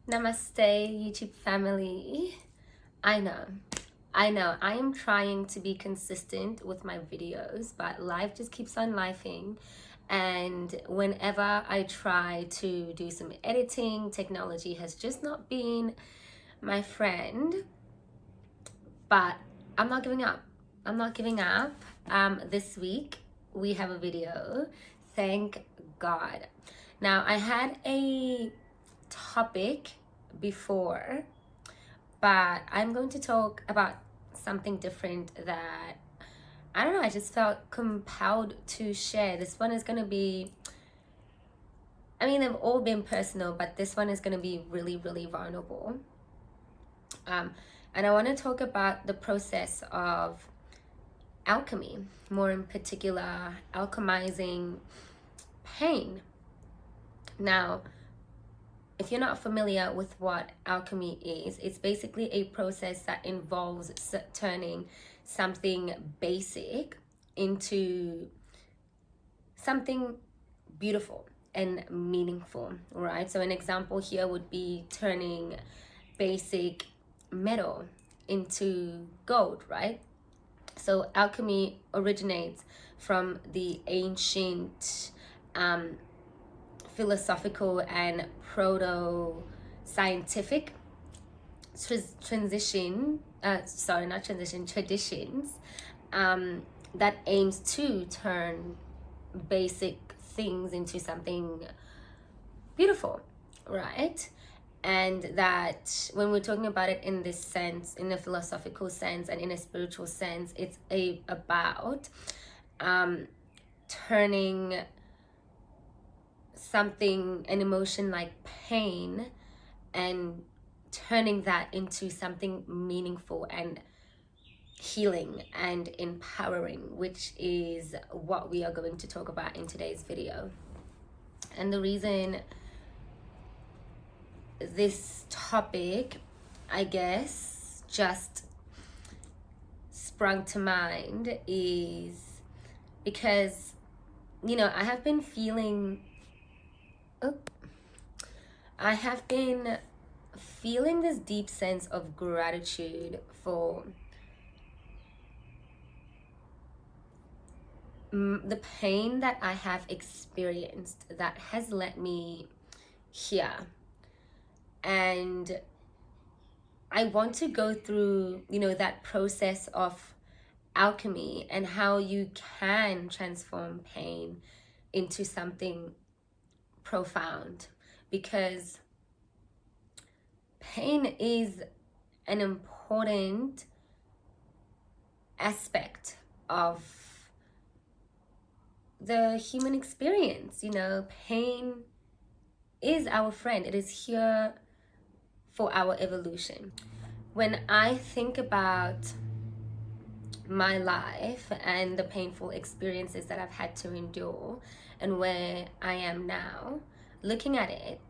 Namaste, YouTube family. I know, I am trying to be consistent with my videos, but life just keeps on lifing. And whenever I try to do some editing, technology has just not been my friend. But I'm not giving up. I'm not giving up. This week we have a video. Thank God. Now, I had a topic before, but I'm going to talk about something different that I don't know, I just felt compelled to share. This one is going to be, I mean, they've all been personal, but this one is going to be really, really vulnerable. And I want to talk about the process of alchemy, more in particular, alchemizing pain. Now, if you're not familiar with what alchemy is, it's basically a process that involves turning something basic into something beautiful and meaningful, right? So an example here would be turning basic metal into gold, right? So alchemy originates from the ancient philosophical and proto-scientific traditions that aims to turn basic things into something beautiful, right? And that when we're talking about it in this sense, in a philosophical sense and in a spiritual sense, it's about turning something, an emotion like pain, and turning that into something meaningful and healing and empowering, which is what we are going to talk about in today's video. And the reason this topic, I guess, just sprung to mind is because, you know, I have been feeling this deep sense of gratitude for the pain that I have experienced that has led me here. And I want to go through, you know, that process of alchemy and how you can transform pain into something profound, because pain is an important aspect of the human experience. You know, pain is our friend. It is here for our evolution. When I think about my life and the painful experiences that I've had to endure and where I am now, looking at it,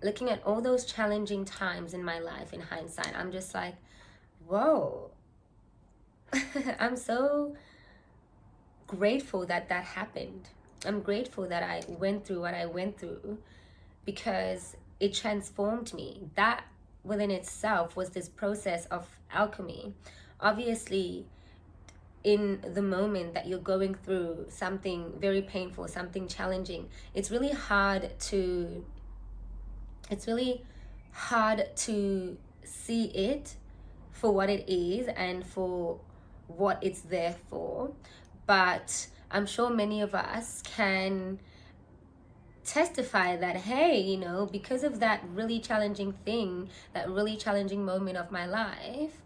looking at all those challenging times in my life in hindsight, I'm just like, whoa. I'm so grateful that that happened. I'm grateful that I went through what I went through, because it transformed me. That within itself was this process of alchemy. Obviously, in the moment that you're going through something very painful, something challenging, it's really hard to see it for what it is and for what it's there for. But I'm sure many of us can testify that, hey, you know, because of that really challenging thing, that really challenging moment of my life,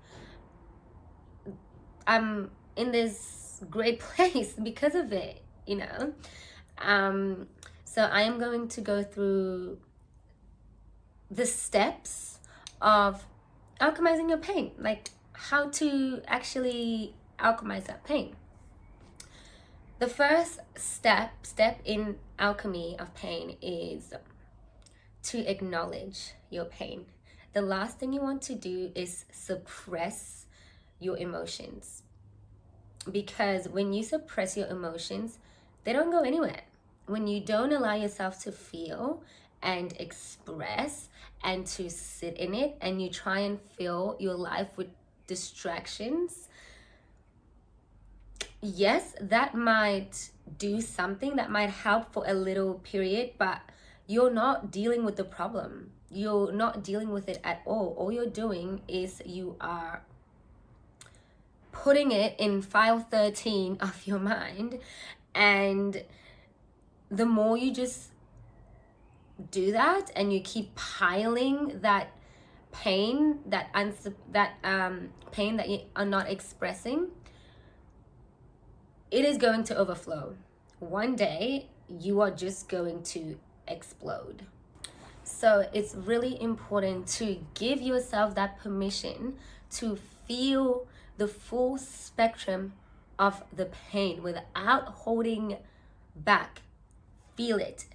I'm in this great place because of it, you know. So I am going to go through the steps of alchemizing your pain, like how to actually alchemize that pain. The first step in alchemy of pain is to acknowledge your pain. The last thing you want to do is suppress your emotions, because when you suppress your emotions, they don't go anywhere. When you don't allow yourself to feel and express and to sit in it, and you try and fill your life with distractions, yes, that might do something, that might help for a little period, but you're not dealing with the problem. You're not dealing with it at all. All you're doing is you are putting it in file 13 of your mind, and the more you just do that and you keep piling that pain, that pain that you are not expressing, it is going to overflow. One day you are just going to explode. So it's really important to give yourself that permission to feel the full spectrum of the pain without holding back. Feel it.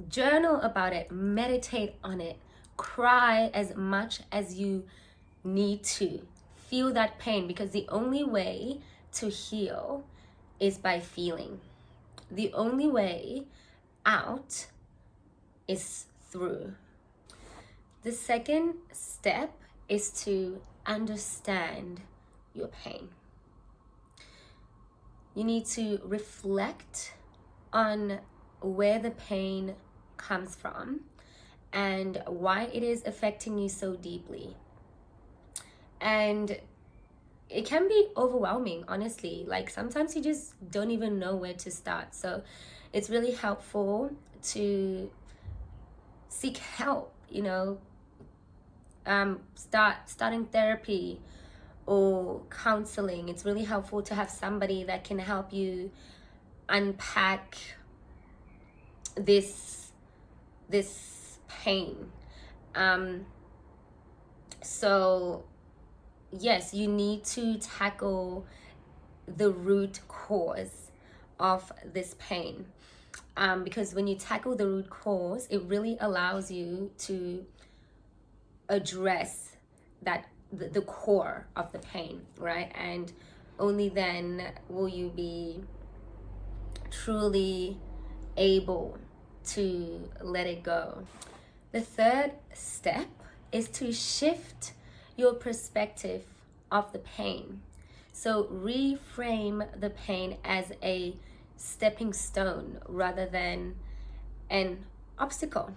Journal about it. Meditate on it. Cry as much as you need to. Feel that pain, because the only way to heal is by feeling. The only way out is through. The second step is to understand your pain. You need to reflect on where the pain comes from and why it is affecting you so deeply. And it can be overwhelming, honestly. Like sometimes you just don't even know where to start. So it's really helpful to seek help, starting therapy or counseling. It's really helpful to have somebody that can help you unpack this pain. So yes, you need to tackle the root cause of this pain, because when you tackle the root cause, it really allows you to address that the core of the pain, right? And only then will you be truly able to let it go. The third step is to shift your perspective of the pain. So reframe the pain as a stepping stone rather than an obstacle.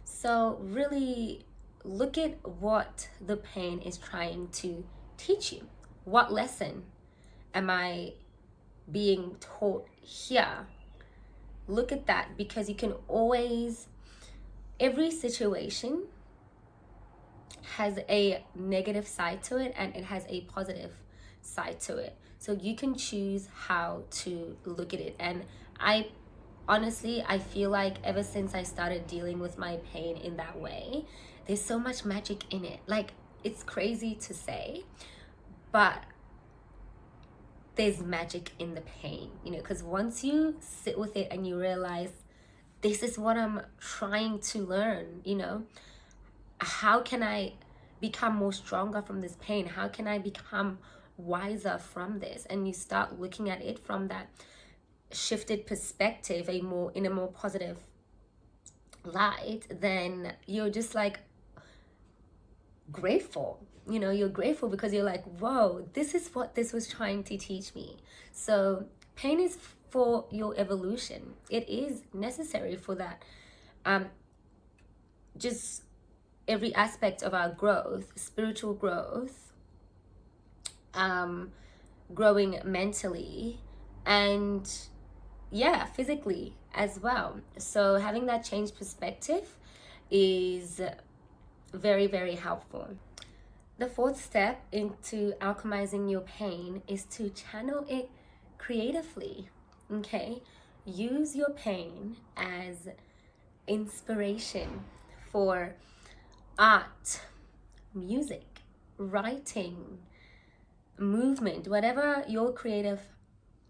So really look at what the pain is trying to teach you. What lesson am I being taught here? Look at that, because you can always, every situation has a negative side to it and it has a positive side to it. So you can choose how to look at it. And I feel like ever since I started dealing with my pain in that way, there's so much magic in it. Like, it's crazy to say, but there's magic in the pain, because once you sit with it and you realize, this is what I'm trying to learn, how can I become more stronger from this pain? How can I become wiser from this? And you start looking at it from that shifted perspective, in a more positive light, then you're just like grateful. You're grateful because you're like, whoa, this is what this was trying to teach me. So pain is for your evolution. It is necessary for that. Just every aspect of our growth, spiritual growth, growing mentally, and physically as well. So having that changed perspective is very, very helpful. The fourth step into alchemizing your pain is to channel it creatively. Okay, use your pain as inspiration for art, music, writing, movement, whatever your creative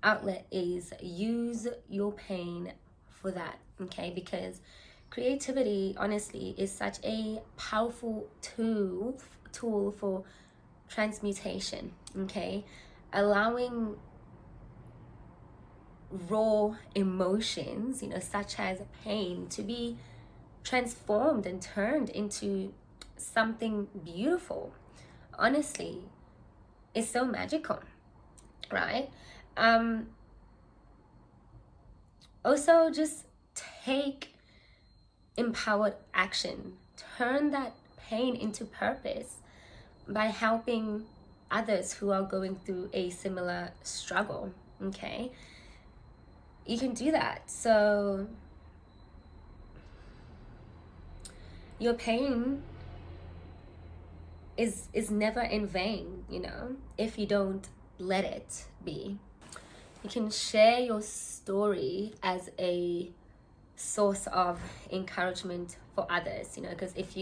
outlet is. Use your pain for that. Okay, because creativity, honestly, is such a powerful tool for transmutation. Okay, allowing raw emotions, such as pain, to be transformed and turned into something beautiful. Honestly, it's so magical, right? Also, just take empowered action. Turn that pain into purpose by helping others who are going through a similar struggle. Okay, you can do that. So your pain is never in vain, you know, if you don't let it be. You can share your story as a source of encouragement for others, you know, because if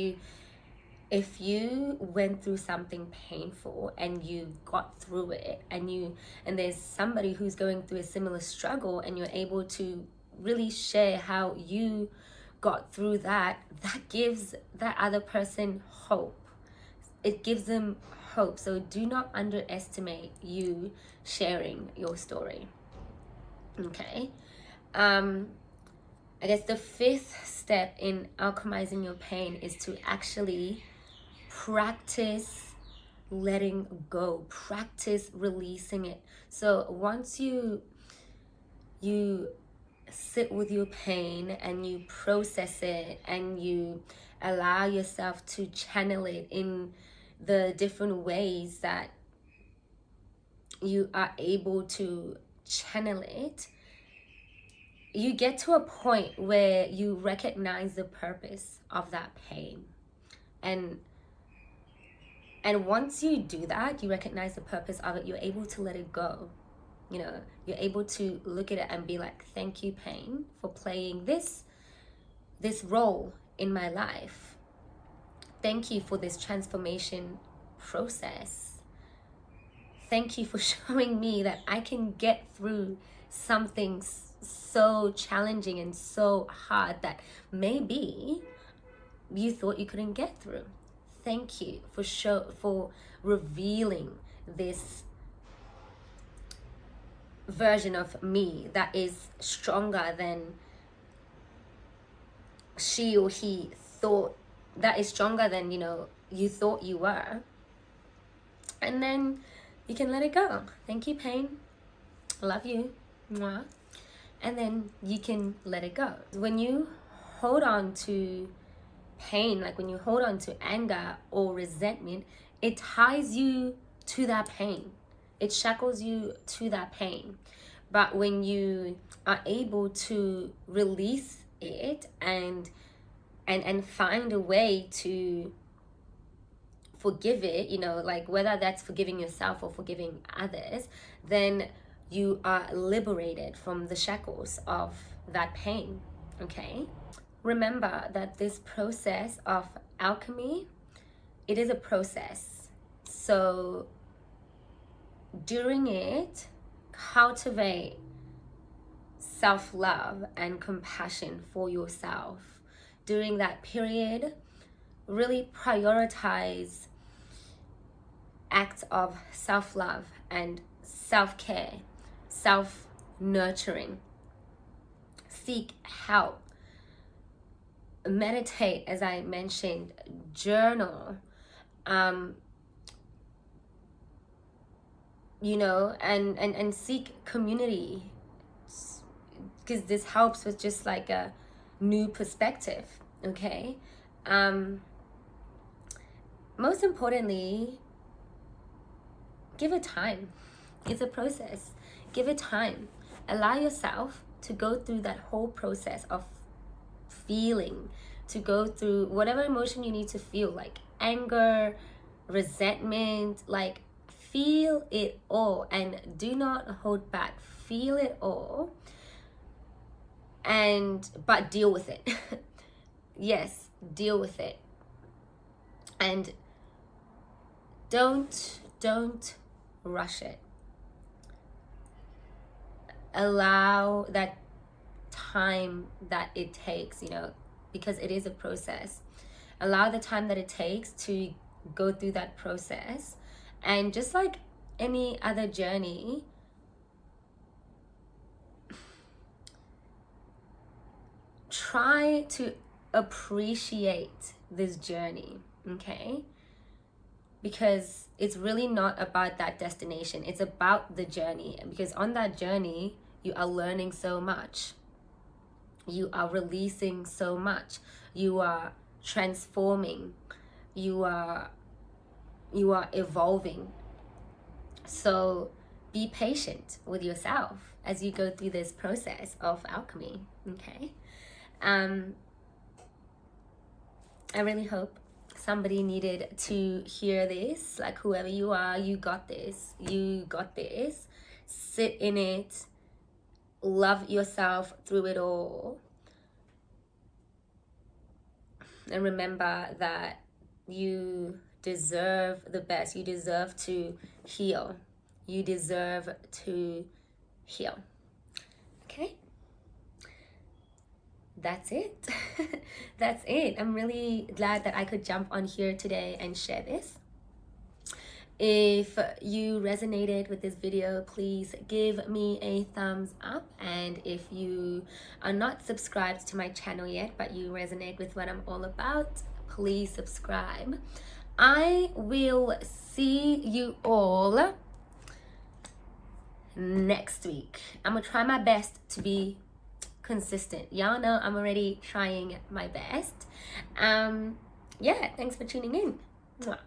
you went through something painful and you got through it, and there's somebody who's going through a similar struggle, and you're able to really share how you got through that gives that other person hope. It gives them hope. So do not underestimate you sharing your story. Okay. I guess the fifth step in alchemizing your pain is to actually practice letting go, practice releasing it. So once you sit with your pain and you process it and you allow yourself to channel it in the different ways that you are able to channel it, you get to a point where you recognize the purpose of that pain. And once you do that, you recognize the purpose of it, you're able to let it go. You know, you're able to look at it and be like, thank you, pain, for playing this role in my life. Thank you for this transformation process. Thank you for showing me that I can get through something so challenging and so hard that maybe you thought you couldn't get through. Thank you for revealing this version of me that is stronger than she or he thought, that is stronger than, you know, you thought you were. And then you can let it go. Thank you, pain. Love you. Mwah. And then you can let it go. When you hold on to pain, like when you hold on to anger or resentment, it ties you to that pain. It shackles you to that pain. But when you are able to release it and find a way to forgive it, you know, like whether that's forgiving yourself or forgiving others, then you are liberated from the shackles of that pain. Okay? Remember that this process of alchemy, it is a process. So during it, cultivate self-love and compassion for yourself. During that period, really prioritize acts of self-love and self-care, self-nurturing. Seek help. Meditate, as I mentioned, journal, you know, and seek community, because this helps with just like a new perspective. Okay. Most importantly, give it time. It's a process. Give it time. Allow yourself to go through that whole process of feeling, to go through whatever emotion you need to feel, like anger, resentment, like feel it all and do not hold back. Feel it all, but deal with it. Yes, deal with it. And don't rush it. Allow that time that it takes, you know, because it is a process. Allow the time that it takes to go through that process. And just like any other journey, try to appreciate this journey, okay? Because it's really not about that destination. It's about the journey. Because on that journey, you are learning so much. You are releasing so much. You are transforming. You are evolving. So be patient with yourself as you go through this process of alchemy, okay? I really hope somebody needed to hear this. Like, whoever you are, you got this. You got this. Sit in it. Love yourself through it all. And remember that you deserve the best. You deserve to heal. You deserve to heal. Okay? That's it. That's it. I'm really glad that I could jump on here today and share this. If you resonated with this video, please give me a thumbs up. And if you are not subscribed to my channel yet, but you resonate with what I'm all about, please subscribe. I will see you all next week. I'm gonna try my best to be consistent. Y'all know I'm already trying my best. Yeah, thanks for tuning in. Mwah.